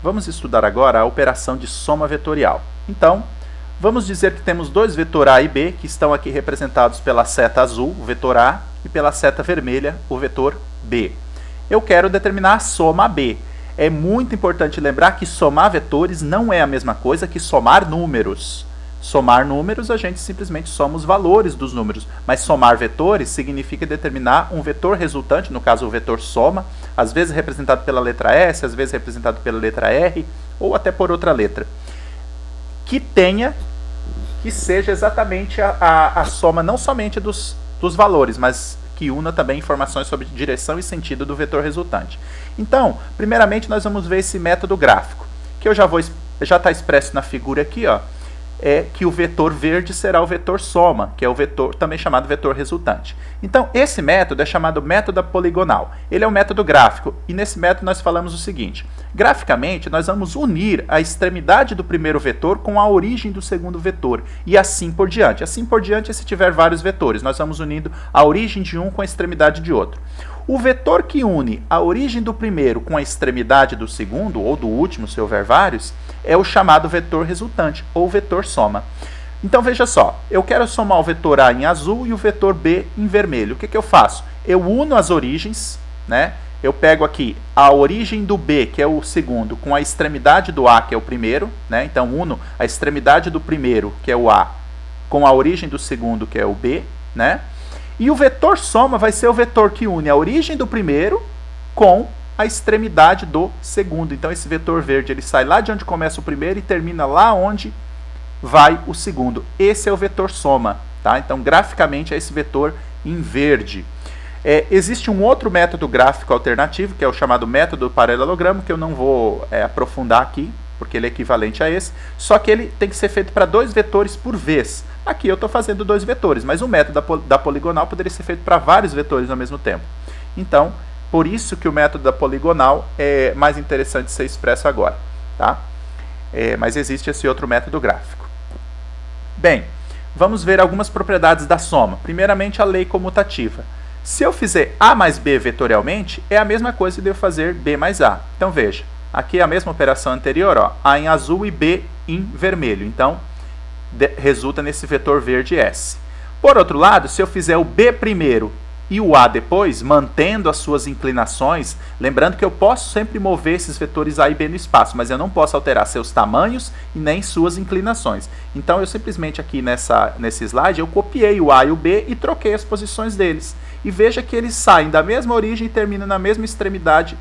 Vamos estudar agora a operação de soma vetorial. Então, vamos dizer que temos dois vetores A e B, que estão aqui representados pela seta azul, o vetor A, e pela seta vermelha, o vetor B. Eu quero determinar a soma AB. É muito importante lembrar que somar vetores não é a mesma coisa que somar números. Somar números, a gente simplesmente soma os valores dos números, mas somar vetores significa determinar um vetor resultante, no caso o vetor soma, às vezes representado pela letra S, às vezes representado pela letra R, ou até por outra letra, que seja exatamente a soma não somente dos valores, mas que una também informações sobre direção e sentido do vetor resultante. Então, primeiramente nós vamos ver esse método gráfico, que eu já está expresso na figura aqui, ó. É que o vetor verde será o vetor soma, que é o vetor também chamado vetor resultante. Então, esse método é chamado método poligonal. Ele é um método gráfico, e nesse método nós falamos o seguinte: graficamente, nós vamos unir a extremidade do primeiro vetor com a origem do segundo vetor, e assim por diante. Assim por diante, se tiver vários vetores, nós vamos unindo a origem de um com a extremidade de outro. O vetor que une a origem do primeiro com a extremidade do segundo, ou do último, se houver vários, é o chamado vetor resultante, ou vetor soma. Então veja só, eu quero somar o vetor A em azul e o vetor B em vermelho. O que eu faço? Eu uno as origens, né? Eu pego aqui a origem do B, que é o segundo, com a extremidade do A, que é o primeiro, né? Então uno a extremidade do primeiro, que é o A, com a origem do segundo, que é o B, né? E o vetor soma vai ser o vetor que une a origem do primeiro com a extremidade do segundo. Então esse vetor verde ele sai lá de onde começa o primeiro e termina lá onde vai o segundo. Esse é o vetor soma, tá? Então graficamente é esse vetor em verde. Existe um outro método gráfico alternativo, que é o chamado método paralelogramo, que eu não vou aprofundar aqui, porque ele é equivalente a esse, só que ele tem que ser feito para dois vetores por vez. Aqui eu estou fazendo dois vetores, mas o método da poligonal poderia ser feito para vários vetores ao mesmo tempo. Então, por isso que o método da poligonal é mais interessante ser expresso agora, tá? Mas existe esse outro método gráfico. Bem, vamos ver algumas propriedades da soma. Primeiramente, a lei comutativa. Se eu fizer A mais B vetorialmente, é a mesma coisa de eu fazer B mais A. Então veja, aqui é a mesma operação anterior, ó, A em azul e B em vermelho. Então, resulta nesse vetor verde S. Por outro lado, se eu fizer o B primeiro e o A depois, mantendo as suas inclinações, lembrando que eu posso sempre mover esses vetores A e B no espaço, mas eu não posso alterar seus tamanhos e nem suas inclinações. Então eu simplesmente aqui nesse slide, eu copiei o A e o B e troquei as posições deles. E veja que eles saem da mesma origem e terminam na mesma extremidade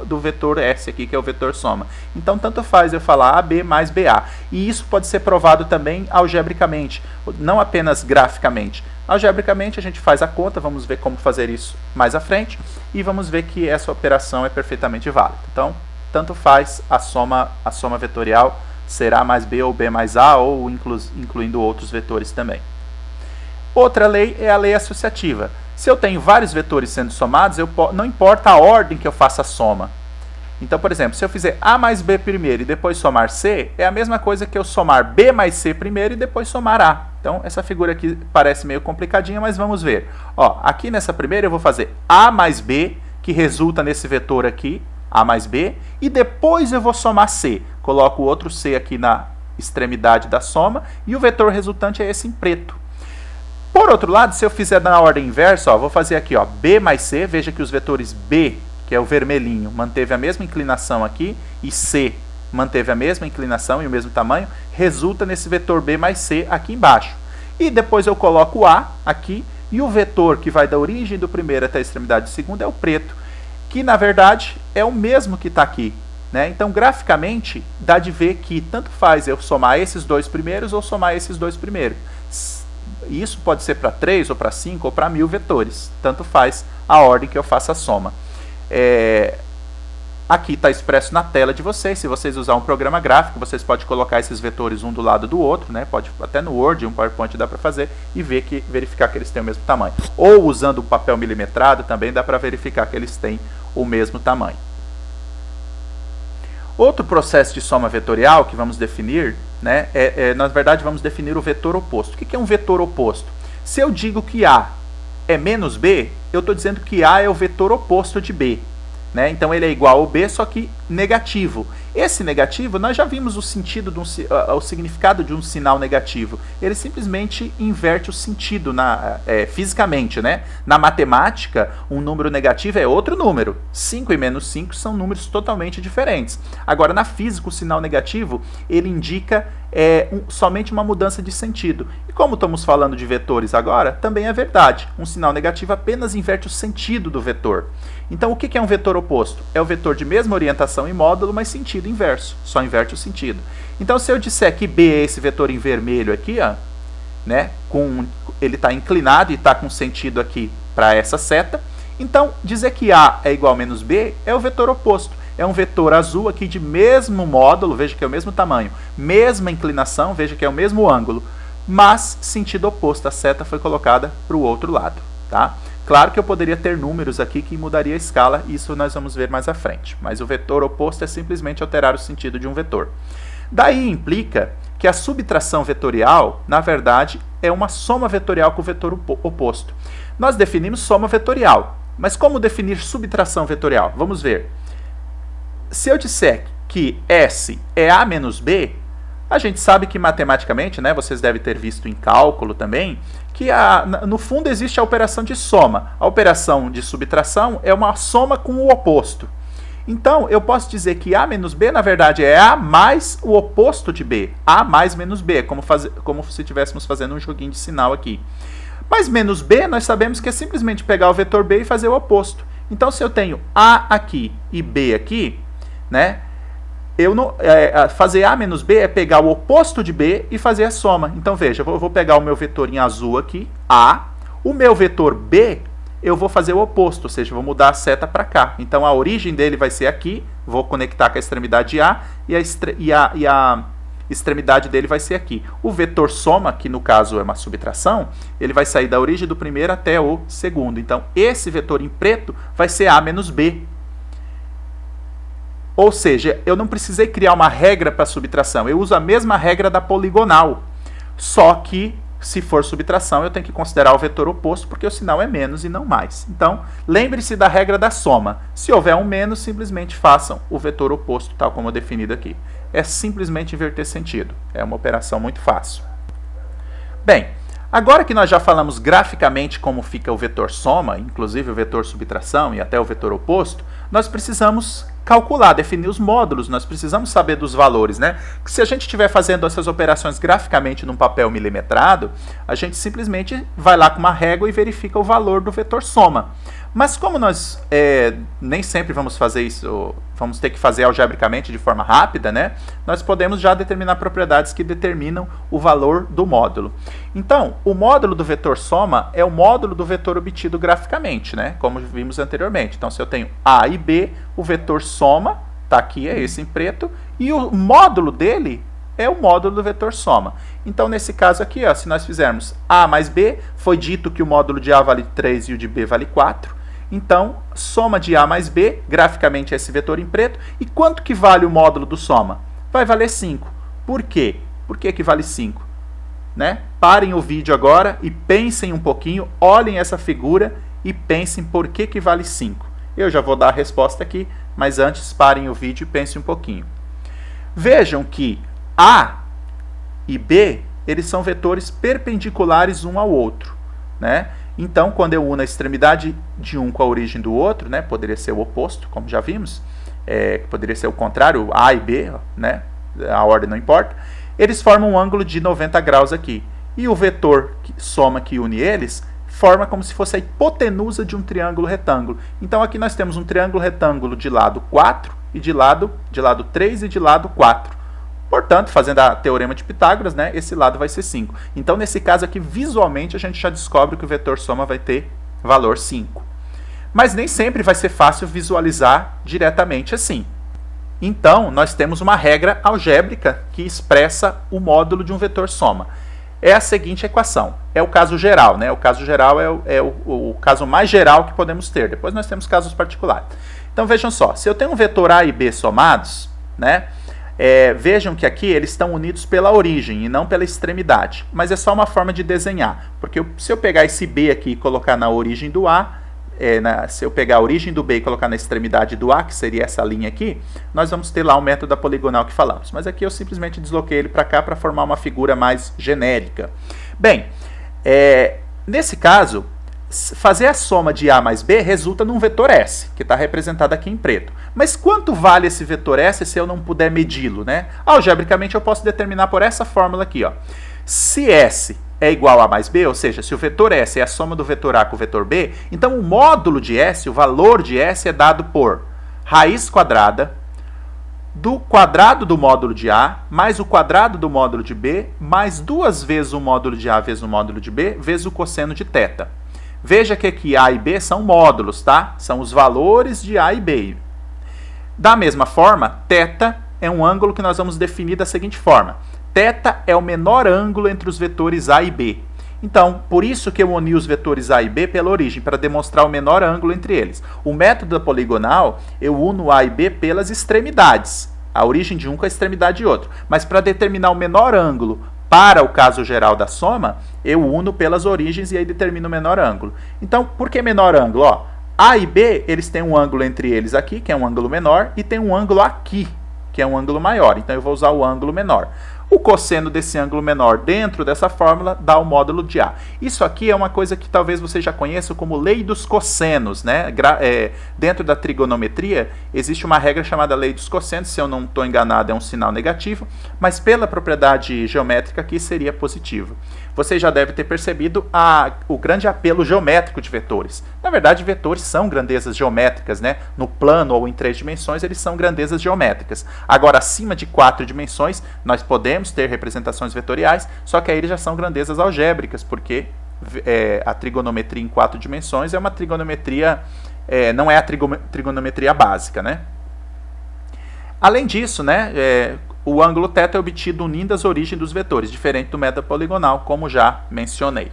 do vetor S aqui, que é o vetor soma. Então, tanto faz eu falar AB mais BA. E isso pode ser provado também algebricamente, não apenas graficamente. Algebricamente, a gente faz a conta, vamos ver como fazer isso mais à frente, e vamos ver que essa operação é perfeitamente válida. Então, tanto faz a soma vetorial ser A mais B ou B mais A, ou incluindo outros vetores também. Outra lei é a lei associativa. Se eu tenho vários vetores sendo somados, não importa a ordem que eu faça a soma. Então, por exemplo, se eu fizer A mais B primeiro e depois somar C, é a mesma coisa que eu somar B mais C primeiro e depois somar A. Então, essa figura aqui parece meio complicadinha, mas vamos ver. Ó, aqui nessa primeira eu vou fazer A mais B, que resulta nesse vetor aqui, A mais B, e depois eu vou somar C. Coloco o outro C aqui na extremidade da soma, e o vetor resultante é esse em preto. Por outro lado, se eu fizer na ordem inversa, ó, vou fazer aqui, ó, B mais C, veja que os vetores B, que é o vermelhinho, manteve a mesma inclinação aqui, e C manteve a mesma inclinação e o mesmo tamanho, resulta nesse vetor B mais C aqui embaixo. E depois eu coloco o A aqui, e o vetor que vai da origem do primeiro até a extremidade do segundo é o preto, que na verdade é o mesmo que está aqui, né? Então, graficamente, dá de ver que tanto faz eu somar esses dois primeiros ou somar esses dois primeiros. Isso pode ser para 3, ou para 5, ou para 1000 vetores. Tanto faz a ordem que eu faço a soma. Aqui está expresso na tela de vocês. Se vocês usarem um programa gráfico, vocês podem colocar esses vetores um do lado do outro, né? Pode até no Word, um PowerPoint dá para fazer, e verificar que eles têm o mesmo tamanho. Ou usando o papel milimetrado, também dá para verificar que eles têm o mesmo tamanho. Outro processo de soma vetorial que vamos definir, né, na verdade vamos definir o vetor oposto. O que é um vetor oposto? Se eu digo que A é menos B, eu estou dizendo que A é o vetor oposto de B, né? Então ele é igual ao B, só que negativo. Esse negativo, nós já vimos o sentido, o significado de um sinal negativo. Ele simplesmente inverte o sentido fisicamente, né? Na matemática, um número negativo é outro número. 5 e menos 5 são números totalmente diferentes. Agora, na física, o sinal negativo, ele indica somente uma mudança de sentido. E como estamos falando de vetores agora, também é verdade. Um sinal negativo apenas inverte o sentido do vetor. Então, o que é um vetor oposto? É o vetor de mesma orientação e módulo, mas sentido inverso. Só inverte o sentido. Então, se eu disser que B é esse vetor em vermelho aqui, ó, né, ele está inclinado e está com sentido aqui para essa seta, então, dizer que A é igual a menos B é o vetor oposto. É um vetor azul aqui de mesmo módulo, veja que é o mesmo tamanho, mesma inclinação, veja que é o mesmo ângulo, mas sentido oposto. A seta foi colocada para o outro lado, tá? Claro que eu poderia ter números aqui que mudaria a escala, isso nós vamos ver mais à frente. Mas o vetor oposto é simplesmente alterar o sentido de um vetor. Daí implica que a subtração vetorial, na verdade, é uma soma vetorial com o vetor oposto. Nós definimos soma vetorial, mas como definir subtração vetorial? Vamos ver. Se eu disser que S é A menos B, a gente sabe que matematicamente, né, vocês devem ter visto em cálculo também, que no fundo existe a operação de soma. A operação de subtração é uma soma com o oposto. Então, eu posso dizer que A menos B, na verdade, é A mais o oposto de B. A mais menos B, como se estivéssemos fazendo um joguinho de sinal aqui. Mas menos B, nós sabemos que é simplesmente pegar o vetor B e fazer o oposto. Então, se eu tenho A aqui e B aqui, né, fazer A menos B é pegar o oposto de B e fazer a soma. Então, veja, eu vou pegar o meu vetor em azul aqui, A. O meu vetor B, eu vou fazer o oposto, ou seja, vou mudar a seta para cá. Então, a origem dele vai ser aqui, vou conectar com a extremidade A, e a extremidade dele vai ser aqui. O vetor soma, que no caso é uma subtração, ele vai sair da origem do primeiro até o segundo. Então, esse vetor em preto vai ser A menos B. Ou seja, eu não precisei criar uma regra para subtração, eu uso a mesma regra da poligonal. Só que, se for subtração, eu tenho que considerar o vetor oposto, porque o sinal é menos e não mais. Então, lembre-se da regra da soma. Se houver um menos, simplesmente façam o vetor oposto, tal como definido aqui. É simplesmente inverter sentido. É uma operação muito fácil. Bem, agora que nós já falamos graficamente como fica o vetor soma, inclusive o vetor subtração e até o vetor oposto, nós precisamos calcular, definir os módulos, nós precisamos saber dos valores, né? Se a gente estiver fazendo essas operações graficamente num papel milimetrado, a gente simplesmente vai lá com uma régua e verifica o valor do vetor soma. Mas como nós nem sempre vamos fazer isso, vamos ter que fazer algebricamente de forma rápida, né? Nós podemos já determinar propriedades que determinam o valor do módulo. Então, o módulo do vetor soma é o módulo do vetor obtido graficamente, né? Como vimos anteriormente. Então, se eu tenho A e B, o vetor soma, tá aqui, é esse em preto, e o módulo dele é o módulo do vetor soma. Então, nesse caso aqui, ó, se nós fizermos A mais B, foi dito que o módulo de A vale 3 e o de B vale 4. Então, soma de A mais B, graficamente é esse vetor em preto. E quanto que vale o módulo do soma? Vai valer 5. Por quê? Por que vale 5? Né? Parem o vídeo agora e pensem um pouquinho, olhem essa figura e pensem por que vale 5. Eu já vou dar a resposta aqui, mas antes parem o vídeo e pensem um pouquinho. Vejam que A e B, eles são vetores perpendiculares um ao outro, né? Então, quando eu uno a extremidade de um com a origem do outro, né, poderia ser o oposto, como já vimos, poderia ser o contrário, A e B, né, a ordem não importa, eles formam um ângulo de 90 graus aqui. E o vetor soma que une eles forma como se fosse a hipotenusa de um triângulo retângulo. Então, aqui nós temos um triângulo retângulo de lado 4, e de lado 3 e de lado 4. Portanto, fazendo a teorema de Pitágoras, né, esse lado vai ser 5. Então, nesse caso aqui, visualmente, a gente já descobre que o vetor soma vai ter valor 5. Mas nem sempre vai ser fácil visualizar diretamente assim. Então, nós temos uma regra algébrica que expressa o módulo de um vetor soma. É a seguinte equação. É o caso geral, né? O caso geral é o caso mais geral que podemos ter. Depois nós temos casos particulares. Então, vejam só. Se eu tenho um vetor A e B somados, né? Vejam que aqui eles estão unidos pela origem e não pela extremidade. Mas é só uma forma de desenhar. Porque se eu pegar esse B aqui e colocar na origem do A, se eu pegar a origem do B e colocar na extremidade do A, que seria essa linha aqui, nós vamos ter lá o método da poligonal que falamos. Mas aqui eu simplesmente desloquei ele para cá para formar uma figura mais genérica. Bem, nesse caso, fazer a soma de A mais B resulta num vetor S, que está representado aqui em preto. Mas quanto vale esse vetor S se eu não puder medi-lo, né? Algebricamente eu posso determinar por essa fórmula aqui, ó. Se S é igual a A mais B, ou seja, se o vetor S é a soma do vetor A com o vetor B, então o módulo de S, o valor de S é dado por raiz quadrada do quadrado do módulo de A, mais o quadrado do módulo de B, mais 2 vezes o módulo de A vezes o módulo de B, vezes o cosseno de θ. Veja que aqui A e B são módulos, tá? São os valores de A e B. Da mesma forma, θ é um ângulo que nós vamos definir da seguinte forma. θ é o menor ângulo entre os vetores A e B. Então, por isso que eu uni os vetores A e B pela origem, para demonstrar o menor ângulo entre eles. O método da poligonal, eu uno A e B pelas extremidades. A origem de um com a extremidade de outro. Mas para determinar o menor ângulo para o caso geral da soma, eu uno pelas origens e aí determino o menor ângulo. Então, por que menor ângulo? Ó, A e B, eles têm um ângulo entre eles aqui, que é um ângulo menor, e tem um ângulo aqui, que é um ângulo maior. Então, eu vou usar o ângulo menor. O cosseno desse ângulo menor dentro dessa fórmula dá o módulo de A. Isso aqui é uma coisa que talvez você já conheça como lei dos cossenos, né? Dentro da trigonometria existe uma regra chamada lei dos cossenos, se eu não estou enganado é um sinal negativo, mas pela propriedade geométrica aqui seria positivo. Você já deve ter percebido o grande apelo geométrico de vetores. Na verdade, vetores são grandezas geométricas, né? No plano ou em 3 dimensões, eles são grandezas geométricas. Agora, acima de 4 dimensões, nós podemos ter representações vetoriais, só que aí eles já são grandezas algébricas, porque a trigonometria em 4 dimensões é uma trigonometria, não é a trigonometria básica, né? Além disso, né, o ângulo θ é obtido unindo as origens dos vetores, diferente do método poligonal, como já mencionei.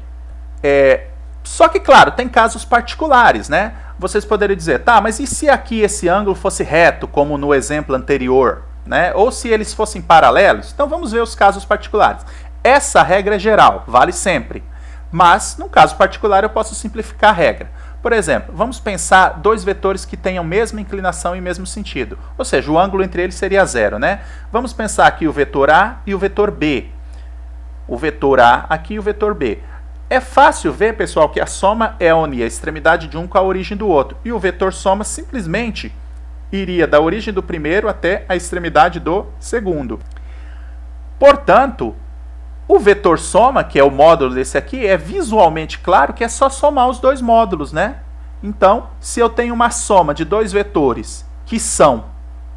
Só que, claro, tem casos particulares, né? Vocês poderiam dizer, tá, mas e se aqui esse ângulo fosse reto, como no exemplo anterior? Né? Ou se eles fossem paralelos? Então vamos ver os casos particulares. Essa regra é geral, vale sempre. Mas, num caso particular, eu posso simplificar a regra. Por exemplo, vamos pensar 2 vetores que tenham mesma inclinação e mesmo sentido. Ou seja, o ângulo entre eles seria 0, né? Vamos pensar aqui o vetor A e o vetor B. O vetor A aqui e o vetor B. É fácil ver, pessoal, que a soma é unir a extremidade de um com a origem do outro. E o vetor soma simplesmente iria da origem do primeiro até a extremidade do segundo. Portanto, o vetor soma, que é o módulo desse aqui, é visualmente claro que é só somar os 2 módulos, né? Então, se eu tenho uma soma de 2 vetores que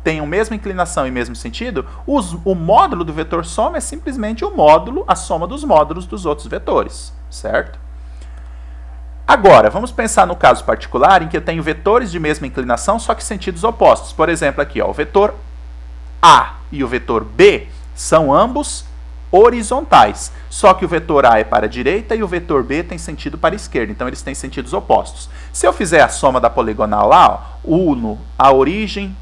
têm a mesma inclinação e mesmo sentido, o módulo do vetor soma é simplesmente o módulo, a soma dos módulos dos outros vetores, certo? Agora, vamos pensar no caso particular em que eu tenho vetores de mesma inclinação, só que sentidos opostos. Por exemplo, aqui, ó, o vetor A e o vetor B são ambos horizontais, só que o vetor A é para a direita e o vetor B tem sentido para a esquerda, então eles têm sentidos opostos. Se eu fizer a soma da poligonal lá, ó, uno a origem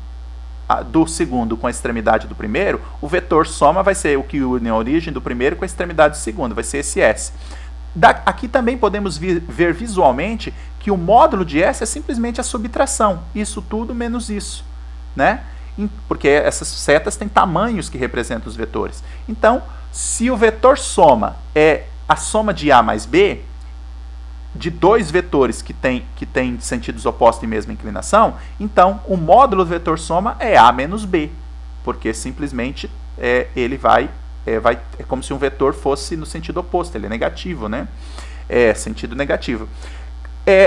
do segundo com a extremidade do primeiro, o vetor soma vai ser o que une a origem do primeiro com a extremidade do segundo, vai ser esse S. Aqui também podemos ver visualmente que o módulo de S é simplesmente a subtração. Isso tudo menos isso, né? Porque essas setas têm tamanhos que representam os vetores. Então, se o vetor soma é a soma de A mais B, de 2 vetores que têm sentidos opostos e mesma inclinação, então o módulo do vetor soma é A menos B, porque simplesmente ele é como se um vetor fosse no sentido oposto, ele é negativo, né? Sentido negativo.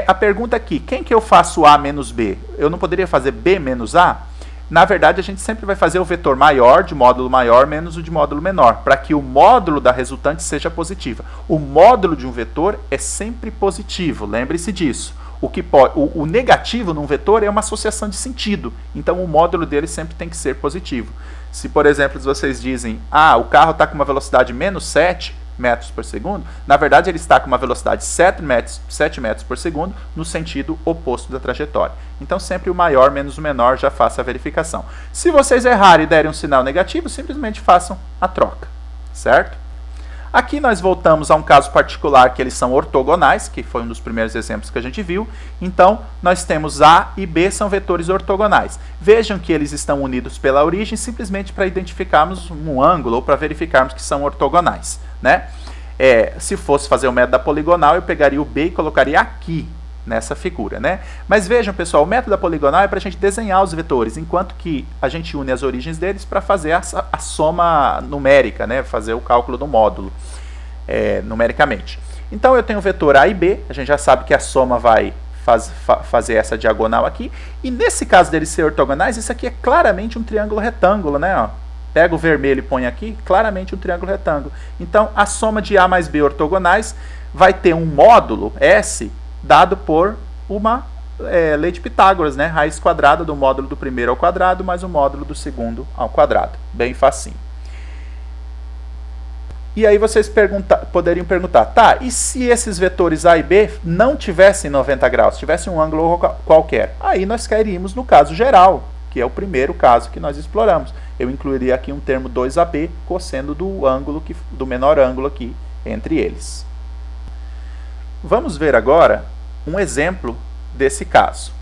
A pergunta aqui, quem que eu faço A menos B? Eu não poderia fazer B menos A? Na verdade, a gente sempre vai fazer o vetor maior de módulo maior menos o de módulo menor, para que o módulo da resultante seja positiva. O módulo de um vetor é sempre positivo, lembre-se disso. O negativo num vetor é uma associação de sentido, então o módulo dele sempre tem que ser positivo. Se, por exemplo, vocês dizem, o carro está com uma velocidade menos 7 metros por segundo, na verdade ele está com uma velocidade 7 metros por segundo no sentido oposto da trajetória. Então sempre o maior menos o menor, já faça a verificação. Se vocês errarem e derem um sinal negativo, simplesmente façam a troca, certo? Aqui nós voltamos a um caso particular que eles são ortogonais, que foi um dos primeiros exemplos que a gente viu. Então, nós temos A e B são vetores ortogonais. Vejam que eles estão unidos pela origem simplesmente para identificarmos um ângulo ou para verificarmos que são ortogonais, né? Se fosse fazer o método da poligonal, eu pegaria o B e colocaria aqui, nessa figura, né? Mas vejam, pessoal, o método da poligonal é para a gente desenhar os vetores, enquanto que a gente une as origens deles para fazer a soma numérica, né? Fazer o cálculo do módulo numericamente. Então eu tenho o vetor A e B, a gente já sabe que a soma vai fazer essa diagonal aqui, e nesse caso deles ser ortogonais, isso aqui é claramente um triângulo retângulo, né? Ó, pega o vermelho e põe aqui, claramente um triângulo retângulo. Então a soma de A mais B ortogonais vai ter um módulo S dado por uma lei de Pitágoras, né? Raiz quadrada do módulo do primeiro ao quadrado mais o módulo do segundo ao quadrado. Bem facinho. E aí vocês poderiam perguntar, tá, e se esses vetores A e B não tivessem 90 graus, tivessem um ângulo qualquer? Aí nós cairíamos no caso geral, que é o primeiro caso que nós exploramos. Eu incluiria aqui um termo 2AB, cosseno do menor ângulo aqui entre eles. Vamos ver agora um exemplo desse caso.